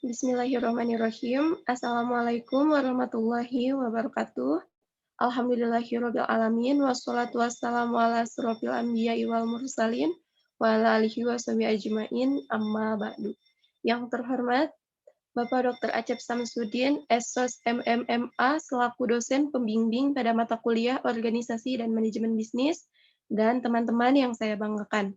Bismillahirrahmanirrahim. Assalamualaikum warahmatullahi wabarakatuh. Alhamdulillahirabbil alamin wassalatu wassalamu ala asrofil anbiya'i wal mursalin wa ala alihi washabihi ajmain amma ba'du. Yang terhormat Bapak Dr. Acep Samsudin, SOS MMMA selaku dosen pembimbing pada mata kuliah Organisasi dan Manajemen Bisnis dan teman-teman yang saya banggakan.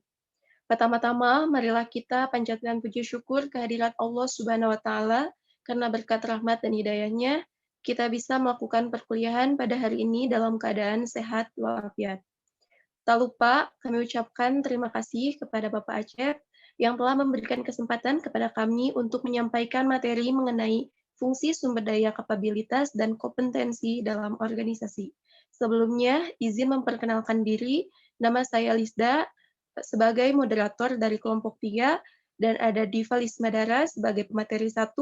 Pertama-tama, marilah kita panjatkan puji syukur kehadirat Allah Subhanahu wa Ta'ala, karena berkat rahmat dan hidayahnya, kita bisa melakukan perkuliahan pada hari ini dalam keadaan sehat walafiat. Tak lupa, kami ucapkan terima kasih kepada Bapak Acep yang telah memberikan kesempatan kepada kami untuk menyampaikan materi mengenai fungsi sumber daya kapabilitas dan kompetensi dalam organisasi. Sebelumnya, izin memperkenalkan diri, nama saya Lisda, sebagai moderator dari kelompok 3, dan ada Diva Lismadara sebagai pemateri 1,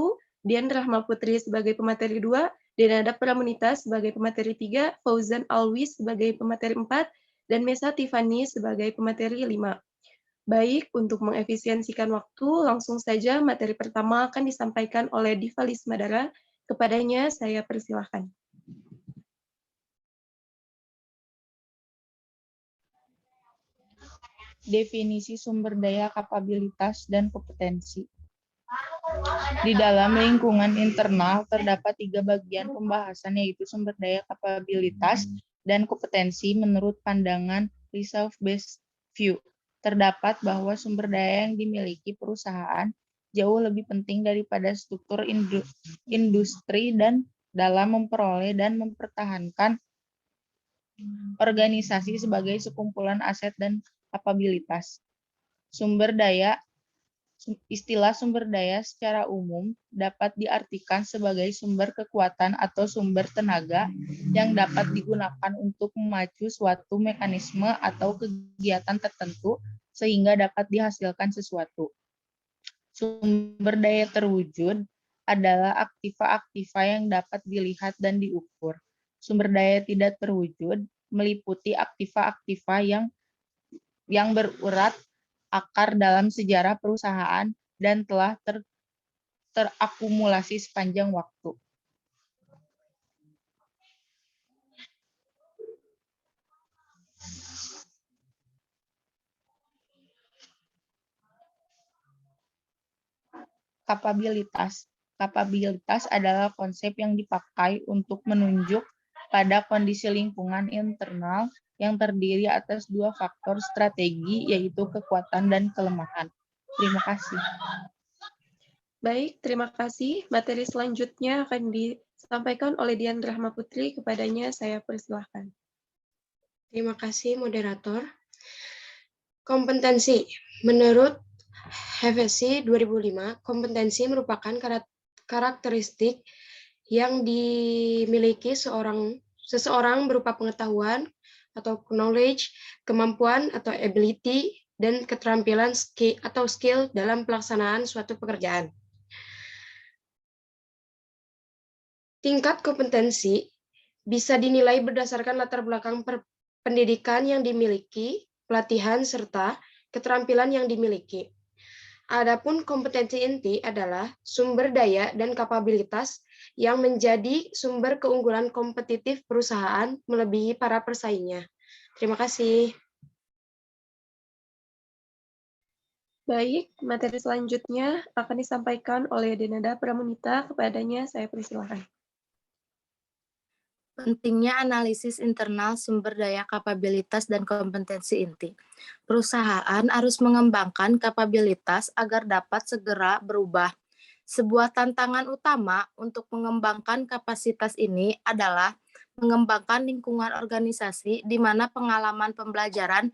Dian Rahma Putri sebagai pemateri 2, dan ada Pramunita sebagai pemateri 3, Fauzan Alwi sebagai pemateri 4, dan Mesa Tiffany sebagai pemateri 5. Baik, untuk mengefisiensikan waktu, langsung saja materi pertama akan disampaikan oleh Diva Lismadara. Kepadanya saya persilahkan. Definisi sumber daya kapabilitas dan kompetensi. Di dalam lingkungan internal terdapat 3 bagian pembahasan, yaitu sumber daya kapabilitas dan kompetensi menurut pandangan result-based view. Terdapat bahwa sumber daya yang dimiliki perusahaan jauh lebih penting daripada struktur industri dan dalam memperoleh dan mempertahankan organisasi sebagai sekumpulan aset dan kapabilitas. Istilah sumber daya secara umum dapat diartikan sebagai sumber kekuatan atau sumber tenaga yang dapat digunakan untuk memacu suatu mekanisme atau kegiatan tertentu sehingga dapat dihasilkan sesuatu. Sumber daya terwujud adalah aktiva-aktiva yang dapat dilihat dan diukur. Sumber daya tidak terwujud meliputi aktiva-aktiva yang berurat akar dalam sejarah perusahaan dan telah terakumulasi sepanjang waktu. Kapabilitas adalah konsep yang dipakai untuk menunjuk pada kondisi lingkungan internal yang terdiri atas 2 faktor strategi, yaitu kekuatan dan kelemahan. Terima kasih. Baik, terima kasih. Materi selanjutnya akan disampaikan oleh Dian Rahma Putri. Kepadanya saya persilahkan. Terima kasih, moderator. Kompetensi. Menurut HVC 2005, kompetensi merupakan karakteristik yang dimiliki seseorang berupa pengetahuan atau knowledge, kemampuan atau ability, dan keterampilan skill dalam pelaksanaan suatu pekerjaan. Tingkat kompetensi bisa dinilai berdasarkan latar belakang pendidikan yang dimiliki, pelatihan, serta keterampilan yang dimiliki. Adapun kompetensi inti adalah sumber daya dan kapabilitas yang menjadi sumber keunggulan kompetitif perusahaan melebihi para pesaingnya. Terima kasih. Baik, materi selanjutnya akan disampaikan oleh Denada Pramunita. Kepadanya saya persilahkan. Pentingnya analisis internal sumber daya kapabilitas dan kompetensi inti. Perusahaan harus mengembangkan kapabilitas agar dapat segera berubah. Sebuah tantangan utama untuk mengembangkan kapasitas ini adalah mengembangkan lingkungan organisasi di mana pengalaman pembelajaran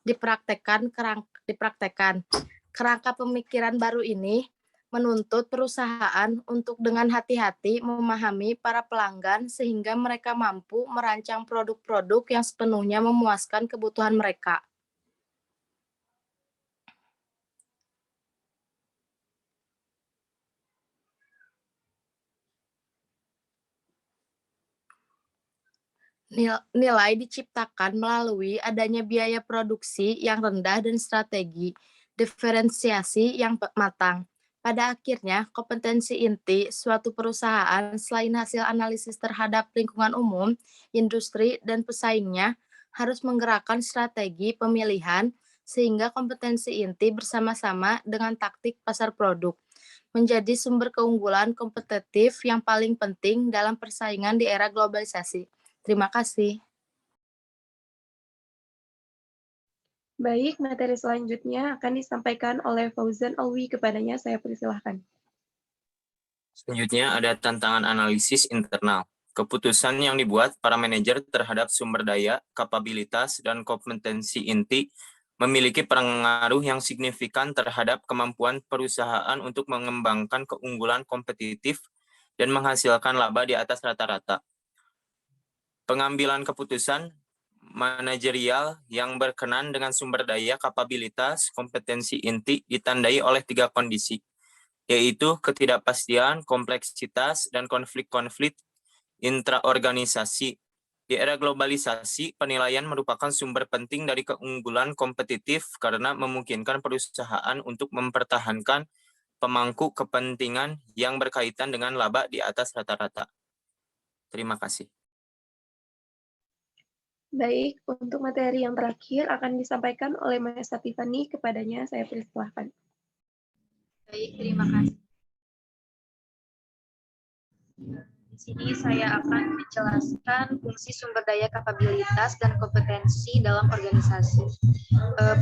dipraktekkan. Kerangka pemikiran baru ini menuntut perusahaan untuk dengan hati-hati memahami para pelanggan sehingga mereka mampu merancang produk-produk yang sepenuhnya memuaskan kebutuhan mereka. Nilai diciptakan melalui adanya biaya produksi yang rendah dan strategi diferensiasi yang matang. Pada akhirnya, kompetensi inti suatu perusahaan selain hasil analisis terhadap lingkungan umum, industri, dan pesaingnya harus menggerakkan strategi pemilihan sehingga kompetensi inti bersama-sama dengan taktik pasar produk menjadi sumber keunggulan kompetitif yang paling penting dalam persaingan di era globalisasi. Terima kasih. Baik, materi selanjutnya akan disampaikan oleh Fauzan Alwi. Kepadanya saya persilahkan. Selanjutnya ada tantangan analisis internal. Keputusan yang dibuat para manajer terhadap sumber daya, kapabilitas, dan kompetensi inti memiliki pengaruh yang signifikan terhadap kemampuan perusahaan untuk mengembangkan keunggulan kompetitif dan menghasilkan laba di atas rata-rata. Pengambilan keputusan manajerial yang berkenan dengan sumber daya, kapabilitas, kompetensi inti ditandai oleh 3 kondisi, yaitu ketidakpastian, kompleksitas, dan konflik-konflik intraorganisasi. Di era globalisasi, penilaian merupakan sumber penting dari keunggulan kompetitif karena memungkinkan perusahaan untuk mempertahankan pemangku kepentingan yang berkaitan dengan laba di atas rata-rata. Terima kasih. Baik, untuk materi yang terakhir akan disampaikan oleh Maesa Tiffany. Kepadanya saya persilahkan. Baik, terima kasih. Di sini saya akan menjelaskan fungsi sumber daya kapabilitas dan kompetensi dalam organisasi.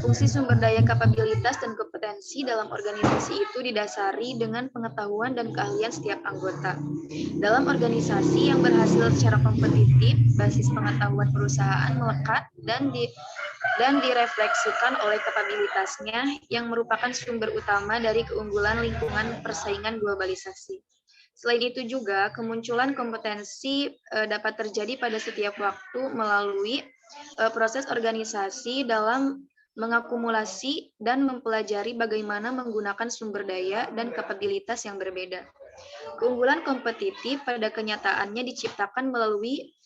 Fungsi sumber daya kapabilitas dan kompetensi dalam organisasi itu didasari dengan pengetahuan dan keahlian setiap anggota. Dalam organisasi yang berhasil secara kompetitif, basis pengetahuan perusahaan melekat dan direfleksikan oleh kapabilitasnya yang merupakan sumber utama dari keunggulan lingkungan persaingan globalisasi. Selain itu juga, kemunculan kompetensi dapat terjadi pada setiap waktu melalui proses organisasi dalam mengakumulasi dan mempelajari bagaimana menggunakan sumber daya dan kapabilitas yang berbeda. Keunggulan kompetitif pada kenyataannya diciptakan melalui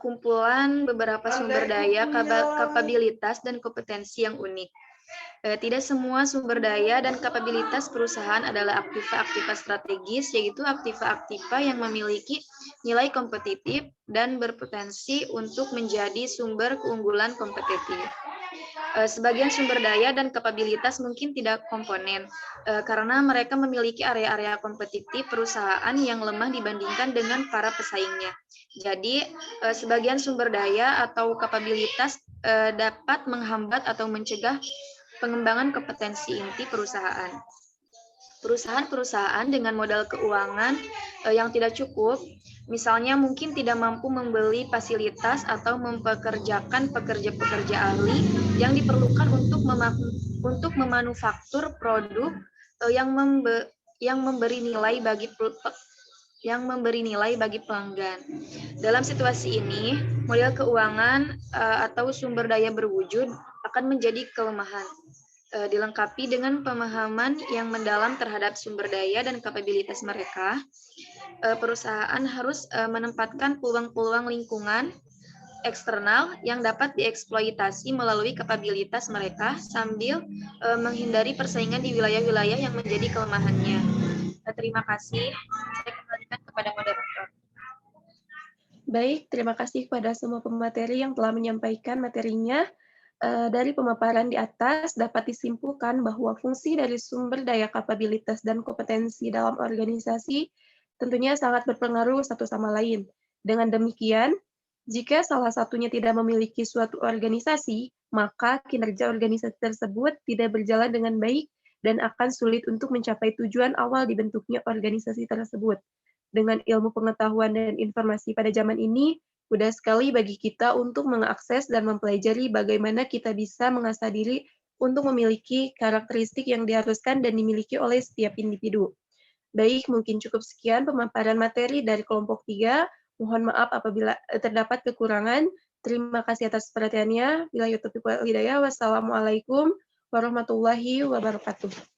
kumpulan beberapa sumber daya, kapabilitas, dan kompetensi yang unik. Tidak semua sumber daya dan kapabilitas perusahaan adalah aktiva-aktiva strategis, yaitu aktiva-aktiva yang memiliki nilai kompetitif dan berpotensi untuk menjadi sumber keunggulan kompetitif. Sebagian sumber daya dan kapabilitas mungkin tidak komponen, karena mereka memiliki area-area kompetitif perusahaan yang lemah dibandingkan dengan para pesaingnya. Jadi, sebagian sumber daya atau kapabilitas dapat menghambat atau mencegah pengembangan kompetensi inti perusahaan. Perusahaan-perusahaan dengan modal keuangan yang tidak cukup, misalnya mungkin tidak mampu membeli fasilitas atau mempekerjakan pekerja-pekerja ahli yang diperlukan untuk memanufaktur produk yang memberi nilai bagi pelanggan. Dalam situasi ini, model keuangan atau sumber daya berwujud akan menjadi kelemahan. Dilengkapi dengan pemahaman yang mendalam terhadap sumber daya dan kapabilitas mereka, perusahaan harus menempatkan peluang-peluang lingkungan eksternal yang dapat dieksploitasi melalui kapabilitas mereka sambil menghindari persaingan di wilayah-wilayah yang menjadi kelemahannya. Terima kasih. Saya kembalikan kepada moderator. Baik, terima kasih kepada semua pemateri yang telah menyampaikan materinya. Dari pemaparan di atas dapat disimpulkan bahwa fungsi dari sumber daya kapabilitas dan kompetensi dalam organisasi tentunya sangat berpengaruh satu sama lain. Dengan demikian, jika salah satunya tidak memiliki suatu organisasi, maka kinerja organisasi tersebut tidak berjalan dengan baik dan akan sulit untuk mencapai tujuan awal dibentuknya organisasi tersebut. Dengan ilmu pengetahuan dan informasi pada zaman ini, mudah sekali bagi kita untuk mengakses dan mempelajari bagaimana kita bisa mengasah diri untuk memiliki karakteristik yang diharuskan dan dimiliki oleh setiap individu. Baik, mungkin cukup sekian pemaparan materi dari kelompok 3. Mohon maaf apabila terdapat kekurangan. Terima kasih atas perhatiannya. Wassalamualaikum warahmatullahi wabarakatuh.